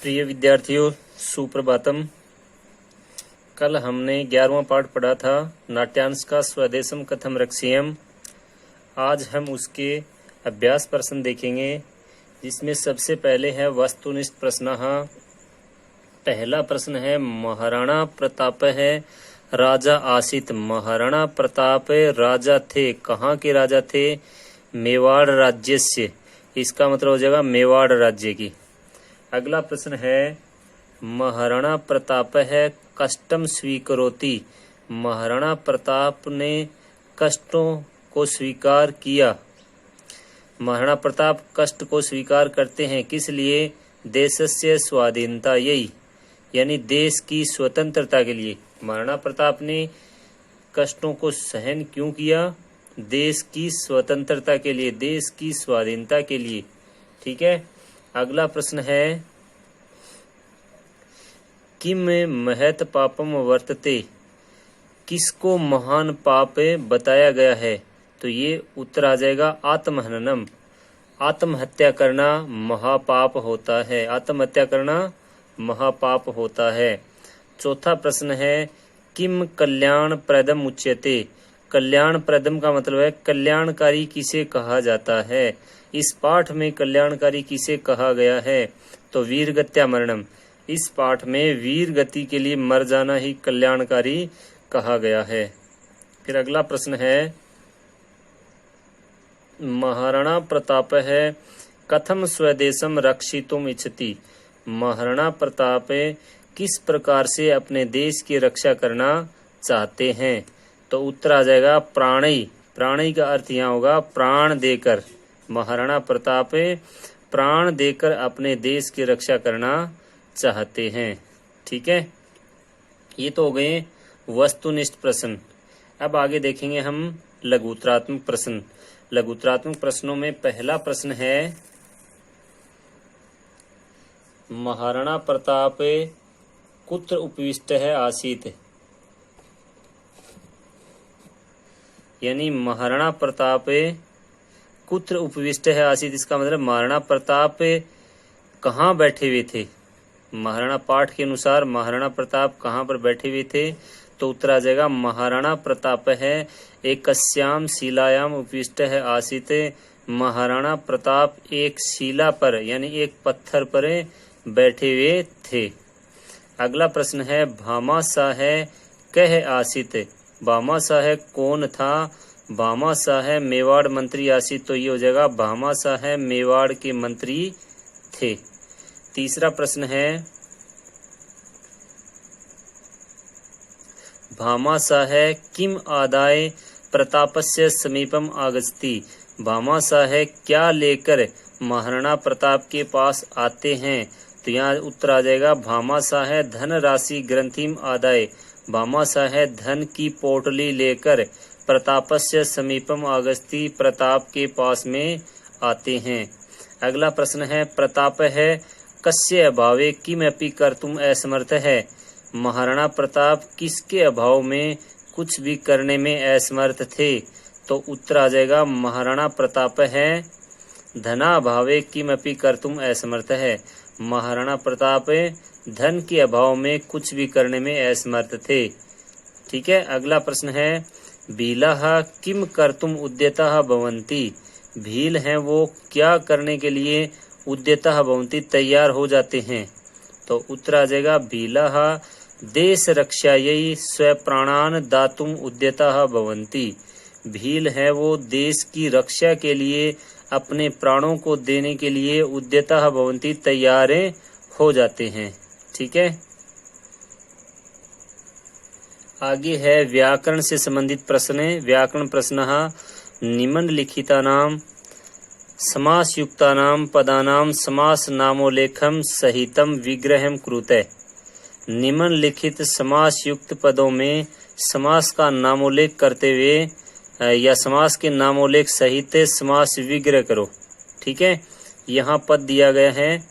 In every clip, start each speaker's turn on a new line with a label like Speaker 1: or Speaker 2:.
Speaker 1: प्रिय विद्यार्थियों, सुप्रभातम। कल हमने 11वां पाठ पढ़ा था नाट्यांश का स्वदेशम कथम रक्षेयम। आज हम उसके अभ्यास प्रश्न देखेंगे, जिसमें सबसे पहले है वस्तुनिष्ठ प्रश्न। पहला प्रश्न है महाराणा प्रताप है राजा आसित। महाराणा प्रताप राजा थे, कहाँ के राजा थे? मेवाड़ राज्य से। इसका मतलब हो जाएगा मेवाड़ राज्य की। अगला प्रश्न है महाराणा प्रताप है कष्टम स्वीकरोति। महाराणा प्रताप ने कष्टों को स्वीकार किया। महाराणा प्रताप कष्ट को स्वीकार करते हैं, किस लिए? देशस्य स्वाधीनता, यही यानी देश की स्वतंत्रता के लिए। महाराणा प्रताप ने कष्टों को सहन क्यों किया? देश की स्वतंत्रता के लिए, देश की स्वाधीनता के लिए। ठीक है। अगला प्रश्न है किम महत पापम वर्तते। किसको महान पाप बताया गया है? तो ये उत्तर आ जाएगा आत्महननम। आत्महत्या करना महापाप होता है। आत्महत्या करना महापाप होता है। चौथा प्रश्न है किम कल्याण प्रदम उच्यते। कल्याण प्रदम का मतलब है कल्याणकारी किसे कहा जाता है। इस पाठ में कल्याणकारी किसे कहा गया है? तो वीरगत्या मरणम। इस पाठ में वीर गति के लिए मर जाना ही कल्याणकारी कहा गया है। फिर अगला प्रश्न है महाराणा प्रताप है कथम स्वदेशम रक्षितुम इच्छति। महाराणा प्रताप किस प्रकार से अपने देश की रक्षा करना चाहते हैं? तो उत्तर आ जाएगा प्राणई। प्राणई का अर्थ यहाँ होगा प्राण देकर। महाराणा प्रताप प्राण देकर अपने देश की रक्षा करना चाहते हैं। ठीक है, ये तो हो गए वस्तुनिष्ठ प्रश्न। अब आगे देखेंगे हम लघुत्तरात्मक प्रश्न। लघुत्तरात्मक प्रश्नों में पहला प्रश्न है महाराणा प्रताप कुत्र उपविष्ट है आसीत। यानी महाराणा प्रताप कुत्र उपविष्ट है आसीत, इसका मतलब महाराणा प्रताप कहाँ बैठे हुए थे। महाराणा पाठ के अनुसार महाराणा प्रताप कहाँ पर बैठे हुए थे? तो उत्तर आ जाएगा महाराणा प्रताप है एकस्याम शिलायाम उपविष्ट है आसीत। महाराणा प्रताप एक शिला पर यानी एक पत्थर पर बैठे हुए थे। अगला प्रश्न है भामाशाह कह आसीत। भामाशाह कौन था? भामाशाह मेवाड़ मंत्री आसीत। तो ये हो जाएगा भामाशाह मेवाड़ के मंत्री थे। तीसरा प्रश्न है भामाशाह किम आदाय प्रतापस्य समीपम आगच्छति। भामाशाह क्या लेकर महाराणा प्रताप के पास आते हैं? तो यहाँ उत्तर आ जाएगा भामाशाह धन राशि ग्रंथिम आदाय। भामाशाह धन की पोटली लेकर प्रतापस्य समीपम आगच्छति, प्रताप के पास में आते हैं। अगला प्रश्न है प्रताप है कस्य अभावे किमपि कर्तुम असमर्थ है। महाराणा प्रताप किसके अभाव में कुछ भी करने में असमर्थ थे? तो उत्तर आ जाएगा महाराणा प्रताप है धनाभावे किमपि कर्तुम असमर्थ है। महाराणा प्रताप धन के अभाव में कुछ भी करने में असमर्थ थे। ठीक है। अगला प्रश्न है भीलाः किम कर्तुम उद्यताः भवन्ति। भील हैं वो क्या करने के लिए उद्यताः भवन्ति तैयार हो जाते हैं? तो उत्तर आ जाएगा भीलाः देश रक्षायै स्वप्राणान दातुम उद्यताः भवन्ति। भील है वो देश की रक्षा के लिए अपने प्राणों को देने के लिए उद्यताः भवन्ति तैयार हो जाते हैं। ठीक है। आगे है व्याकरण से संबंधित प्रश्न। व्याकरण प्रश्न निम्नलिखितानां समासयुक्तानां पदानां समास नामोल्लेखम सहितम विग्रहम कुरुते। निम्नलिखित समास युक्त पदों में समास का नामोल्लेख करते हुए या समास के नामोल्लेख सहित समास विग्रह करो। ठीक है। यहाँ पद दिया गया है,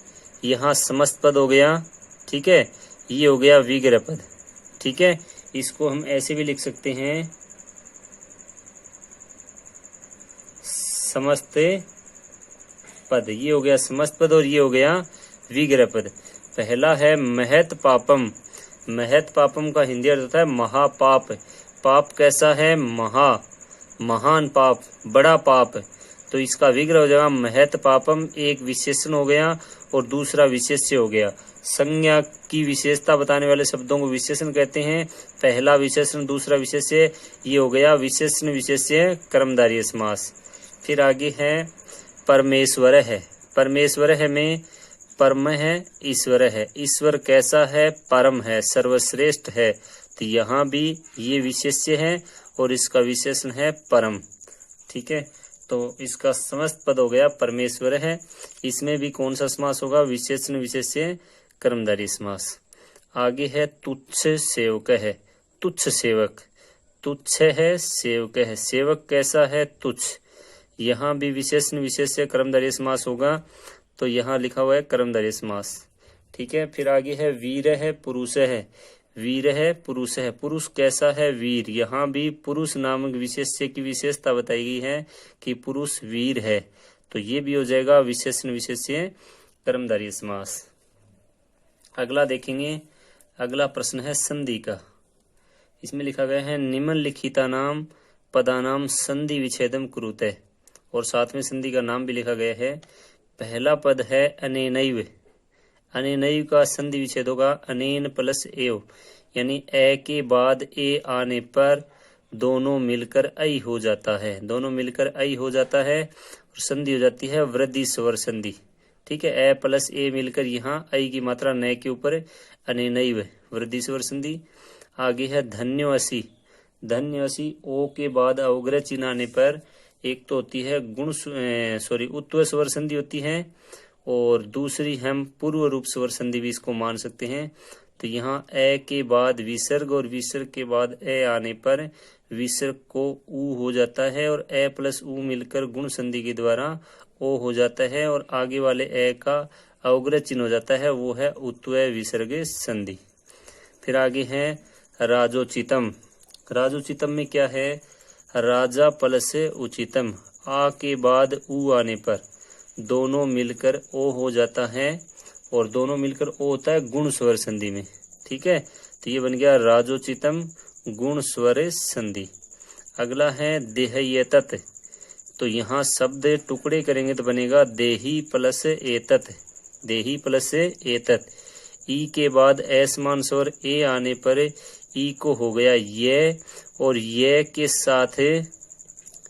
Speaker 1: यहाँ समस्त पद हो गया। ठीक है, ये हो गया विग्रह पद। ठीक है, इसको हम ऐसे भी लिख सकते हैं समस्त पद। ये हो गया समस्त पद और ये हो गया विग्रह पद। पहला है महत पापम। महत पापम का हिंदी अर्थ होता है महापाप। पाप कैसा है? महान पाप, बड़ा पाप। तो इसका विग्रह हो जाएगा महत पापम, एक विशेषण हो गया और दूसरा विशेष्य हो गया। संज्ञा की विशेषता बताने वाले शब्दों को विशेषण कहते हैं। पहला विशेषण, दूसरा विशेष्य, ये हो गया विशेषण विशेष्य कर्मधारय समास। फिर आगे है परमेश्वर है। परमेश्वर है में परम है, ईश्वर है। ईश्वर कैसा है? परम है, सर्वश्रेष्ठ है। तो यहाँ भी ये विशेष्य है और इसका विशेषण है परम। ठीक है, तो इसका समस्त पद हो गया परमेश्वर है। इसमें भी कौन सा समास होगा? विशेषण विशेष्य कर्मधारय समास। आगे है तुच्छ सेवक है। तुच्छ सेवक, तुच्छ है सेवक है। सेवक कैसा है? तुच्छ। यहाँ भी विशेषण विशेष्य कर्मधारय समास होगा, तो यहाँ लिखा हुआ है कर्मधारय समास। ठीक है, फिर आगे है वीर है पुरुष है। वीर है पुरुष है। पुरुष कैसा है? वीर। यहाँ भी पुरुष नामक विशेष्य की विशेषता बताई गई है कि पुरुष वीर है, तो ये भी हो जाएगा विशेषण विशेष्य कर्मधारय समास। अगला देखेंगे, अगला प्रश्न है संधि का। इसमें लिखा गया है निम्नलिखिता नाम पदानाम संधि विच्छेदम कुरुते, और साथ में संधि का नाम भी लिखा गया है। पहला पद है अनेनैव। अनेनैव का संधि विच्छेद होगा अनेन प्लस एव, यानी ए के बाद ए आने पर दोनों मिलकर ऐ हो जाता है। दोनों मिलकर ऐ हो जाता है और संधि हो जाती है वृद्धि स्वर संधि। ठीक है, ए प्लस ए मिलकर यहाँ ऐ की मात्रा न के ऊपर अनेनैव, वृद्धि स्वर संधि। आगे है धन्योऽसि। धन्योऽसि ओ के बाद अवग्रह चिन्ह आने पर एक तो होती है उत्व स्वर संधि होती है, और दूसरी हम पूर्व रूप स्वर संधि भी इसको मान सकते हैं। तो यहाँ ए के बाद विसर्ग और विसर्ग के बाद ए आने पर विसर्ग को ऊ हो जाता है और ए प्लस ऊ मिलकर गुण संधि के द्वारा ओ हो जाता है, और आगे वाले ए का अवग्रह चिन्ह हो जाता है, वो है उत्वय विसर्ग संधि। फिर आगे है राजोचितम। राजोचितम में क्या है? राजा प्लस उचितम, आ के बाद ऊ आने पर दोनों मिलकर ओ हो जाता है, और दोनों मिलकर ओ होता है गुण स्वर संधि में। ठीक है, तो ये बन गया राजोचितम गुण स्वर संधि। अगला है देहयेतत। तो यहाँ शब्द टुकड़े करेंगे तो बनेगा देही प्लस एतत। देही प्लस एतत। ई के बाद असमान स्वर ए आने पर ई को हो गया ये, और ये के साथ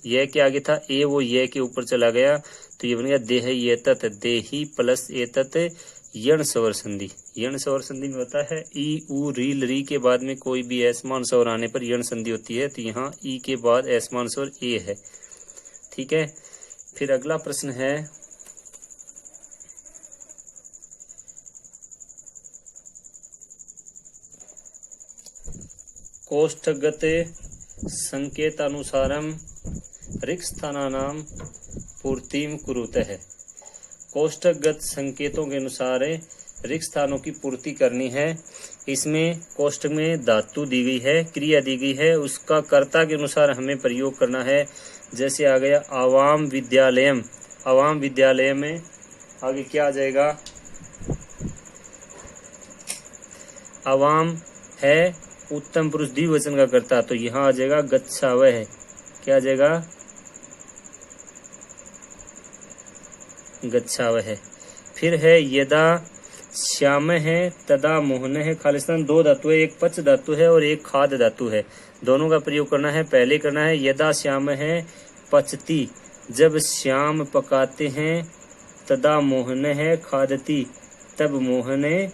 Speaker 1: ये के आगे था ए, वो ये के ऊपर चला गया, तो ये बन गया देहयेतत। देही प्लस एतत यण स्वर संधि। यण स्वर संधि में होता है ई उ रील री के बाद में कोई भी असमान स्वर आने पर यण संधि होती है, तो यहाँ ई के बाद असमान स्वर ए है। ठीक है, फिर अगला प्रश्न है कोष्ठगत संकेतानुसारम रिक्स्थानानाम पूर्तिम कुरुतः। कोष्ठगत संकेतों के अनुसार रिक्त स्थानों की पूर्ति करनी है। इसमें कोष्ठक में धातु दी गई है, क्रिया दी गई है, उसका कर्ता के अनुसार हमें प्रयोग करना है। जैसे आ गया आवाम विद्यालयम। आवाम विद्यालय में आगे क्या आ जाएगा? आवाम है उत्तम पुरुष द्विवचन का कर्ता, तो यहाँ आ जाएगा गच्छावह। क्या आ जाएगा? गच्छावह। फिर है यदा श्याम है तदा मोहन है। खालिस्तान दो धातु है, एक पच धातु है और एक खाद धातु है, दोनों का प्रयोग करना है। पहले करना है यदा श्याम है पचती, जब श्याम पकाते हैं, तदा मोहन है खादती, तब मोहन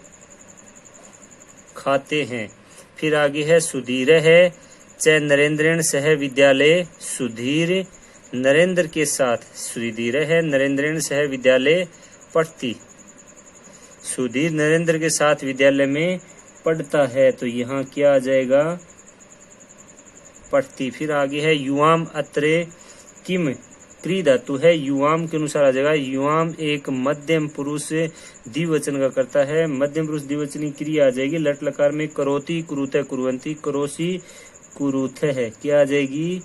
Speaker 1: खाते हैं। फिर आगे है सुधीर है च नरेंद्रेण सह विद्यालय। सुधीर नरेंद्र के साथ, सुधीर है नरेंद्रेण सह विद्यालय पढ़ती। सुधीर नरेंद्र के साथ विद्यालय में पढ़ता है, तो यहाँ क्या आ जाएगा? पढ़ती। फिर आगे है युवाम अत्रे किम। क्री धातु है, युवाम के अनुसार आ जाएगा। युवाम एक मध्यम पुरुष द्विवचन का करता है, मध्यम पुरुष द्विवचनी क्रिया आ जाएगी। लट लकार में करोति कुरुत कुरुवंती, करोसी कुरुथ है। क्या आ जाएगी?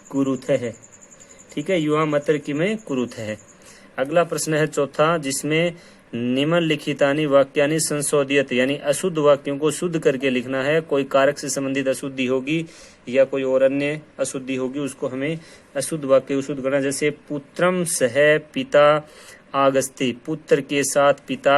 Speaker 1: कुरुथ है। ठीक है, युवाम अत्र किम कुरुथ है। अगला प्रश्न है चौथा, जिसमें निम्नलिखितानि वाक्यानि संशोधित, यानी अशुद्ध वाक्यों को शुद्ध करके लिखना है। कोई कारक से संबंधित अशुद्धि होगी या कोई और अन्य अशुद्धि होगी, उसको हमें अशुद्ध वाक्य को शुद्ध करना। जैसे पुत्रम सह पिता आगस्ति, पुत्र के साथ पिता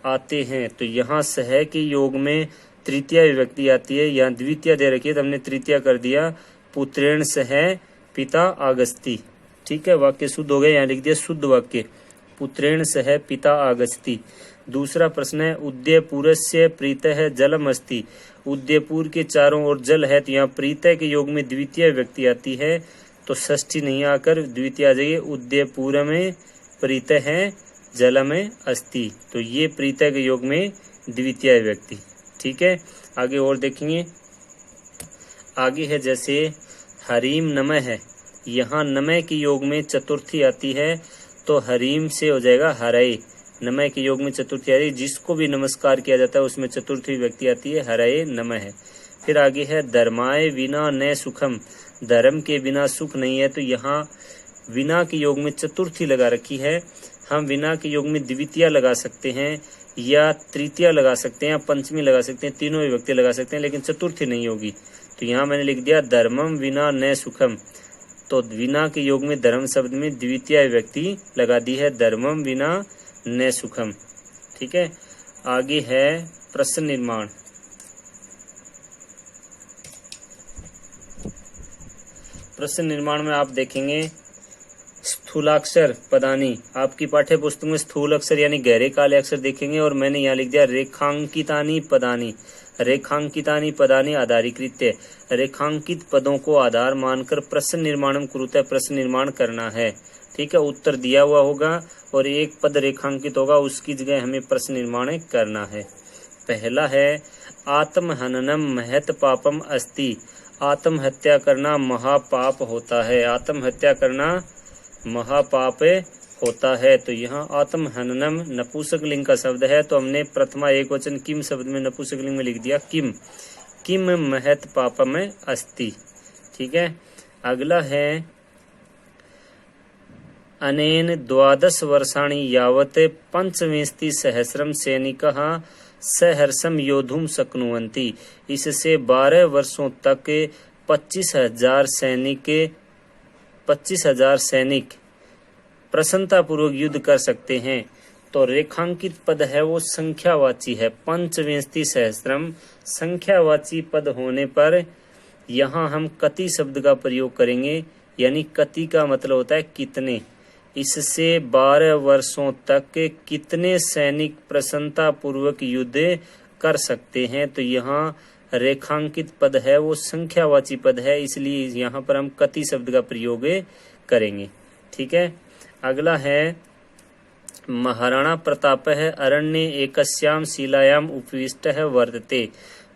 Speaker 1: आते हैं, तो यहाँ सह के योग में तृतीया विभक्ति आती है। यहाँ द्वितीय दे रखी है तो हमने तृतीय कर दिया, पुत्रेण सह पिता आगस्ति। ठीक है, वाक्य शुद्ध हो गया। यहाँ लिख दिया शुद्ध वाक्य, पुत्रेण सह पिता आगस्ति। दूसरा प्रश्न है, उद्ययपुरस्य प्रीतः जलम अस्ति, उद्ययपुर के चारों ओर जल है, तो यहाँ प्रीतः के योग में द्वितीय विभक्ति आती है, तो षष्ठी नहीं आकर द्वितीय आ जाइए, उद्ययपुर में प्रीतः जलम अस्ति, तो ये प्रीतः के योग में द्वितीय विभक्ति। ठीक है, आगे और देखेंगे। आगे है जैसे हरीम नमः है, यहाँ नमः के योग में चतुर्थी आती है, तो हरीम से हो जाएगा हरय। नमः के योग में चतुर्थी आ रही, जिसको भी नमस्कार किया जाता है उसमें चतुर्थी व्यक्ति आती है, हरय नमः। फिर आगे है धर्माय विना न सुखम, धर्म के बिना सुख नहीं है, तो यहाँ विना के योग में चतुर्थी लगा रखी है। हम विना के योग में द्वितीय लगा सकते हैं या तृतीय लगा सकते हैं या पंचमी लगा सकते हैं, तीनों विभक्ति लगा सकते हैं, लेकिन चतुर्थी नहीं होगी। तो यहाँ मैंने लिख दिया धर्मम विना न सुखम, तो विना के योग में धर्म शब्द में द्वितीय विभक्ति लगा दी है, धर्मम विना न सुखम। ठीक है, आगे है प्रश्न निर्माण। प्रश्न निर्माण में आप देखेंगे स्थूलाक्षर पदानी, आपकी पाठ्य पुस्तक में स्थूल अक्षर यानी गहरे काले अक्षर देखेंगे, और मैंने यहाँ लिख दिया रेखांकितानि पदानी। रेखांकितानि पदानी आधारीकृत्य, रेखांकित पदों को आधार मानकर प्रश्न निर्माणम कुरुते, प्रश्न निर्माण करना है। ठीक है, उत्तर दिया हुआ होगा और एक पद रेखांकित होगा, उसकी जगह हमें प्रश्न निर्माण करना है। पहला है आत्महननम महत पापम अस्ति, आत्महत्या करना महापाप होता है, आत्महत्या करना महापाप होता है। तो यहाँ आत्महननम नपुंसक लिंग का शब्द है, तो हमने प्रथमा एक वचन किम शब्द में नपुंसक लिंग में लिख दिया किम, किम महत पापम अस्ति। ठीक है, अगला है अनेन 12 वर्षाणि यावत् पंचविंशति सहस्रम सैनिकः सहर्षम योद्धुम शक्नुवन्ति, इससे 12 वर्षों तक 25,000 सैनिक प्रसन्नता पूर्वक युद्ध कर सकते हैं। तो रेखांकित पद है वो संख्यावाची है, पंचविंशति सहस्रम संख्यावाची पद होने पर यहाँ हम कति शब्द का प्रयोग करेंगे, यानी कति का मतलब होता है कितने। इससे 12 वर्षों तक कितने सैनिक प्रसन्नता पूर्वक युद्ध कर सकते हैं, तो यहाँ रेखांकित पद है वो संख्यावाची पद है, इसलिए यहाँ पर हम कति शब्द का प्रयोग करेंगे। ठीक है, अगला है महाराणा प्रताप है अरण्य एकस्याम शिलायाम उपविष्ट है वर्तते,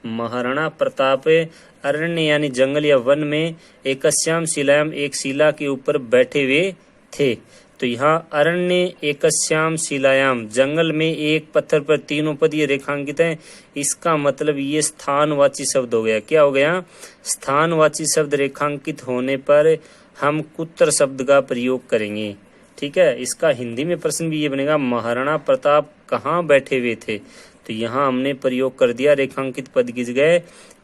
Speaker 1: महाराणा प्रताप अरण्य यानी जंगल या वन में एकस्याम शिलायाम एक शिला के ऊपर बैठे हुए थे। तो यहाँ अरण्य एकस्याम शिलायाम, जंगल में एक पत्थर पर तीनों पद ये रेखांकित हैं, इसका मतलब ये स्थानवाची शब्द हो गया। क्या हो गया? स्थानवाची शब्द रेखांकित होने पर हम कुत्र शब्द का प्रयोग करेंगे। ठीक है, इसका हिंदी में प्रश्न भी ये बनेगा, महाराणा प्रताप कहाँ बैठे हुए थे, तो यहाँ हमने प्रयोग कर दिया रेखांकित पद की जगह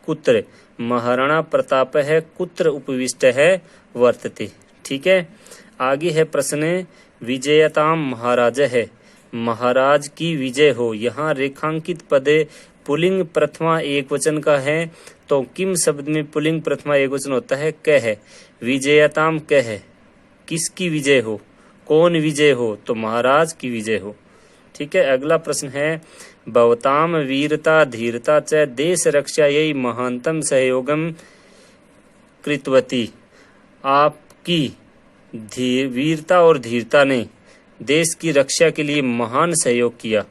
Speaker 1: कुत्र, महाराणा प्रताप है कुत्र उपविष्ट है वर्तते। ठीक है, आगे है प्रश्न विजयताम महाराज है, महाराज की विजय हो। यहाँ रेखांकित पद पुल्लिंग प्रथमा एक वचन का है, तो किम शब्द में पुल्लिंग प्रथमा एक वचन होता है कह है, विजयताम कह है, किसकी विजय हो, कौन विजय हो, तो महाराज की विजय हो। ठीक है, अगला प्रश्न है भवताम वीरता धीरता च देश रक्षा यही महानतम सहयोगम कृतवती, आपकी वीरता और धीरता ने देश की रक्षा के लिए महान सहयोग किया।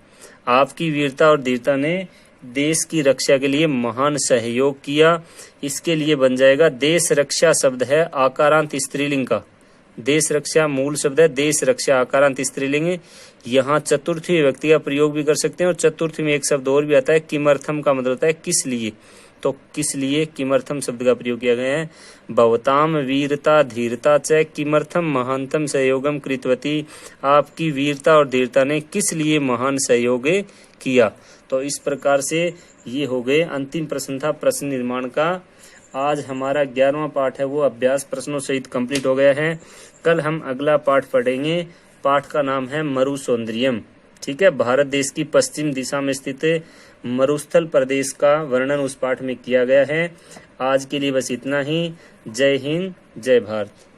Speaker 1: आपकी वीरता और धीरता ने देश की रक्षा के लिए महान सहयोग किया। इसके लिए बन जाएगा देश रक्षा शब्द है आकारांत स्त्रीलिंग का, देश रक्षा मूल शब्द है, देश रक्षा आकारांत स्त्रीलिंग। यहाँ चतुर्थी विभक्ति का प्रयोग भी कर सकते हैं और चतुर्थी में एक शब्द और भी आता है किमर्थम का मतलब होता है किस लिए, तो किस लिए किमर्थम शब्द का प्रयोग किया गया है। भवताम वीरता धीरता च किमर्थम महानतम सहयोगम कृतवती, आपकी वीरता और धीरता ने किस लिए महान सहयोग किया। तो इस प्रकार से ये हो गए अंतिम प्रश्न था प्रश्न निर्माण का। आज हमारा 11वां पाठ है वो अभ्यास प्रश्नों सहित कंप्लीट हो गया है। कल हम अगला पाठ पढ़ेंगे। पाठ का नाम है मरु सौंदर्यम। ठीक है, भारत देश की पश्चिम दिशा में स्थित मरुस्थल प्रदेश का वर्णन उस पाठ में किया गया है। आज के लिए बस इतना ही। जय हिंद, जय भारत।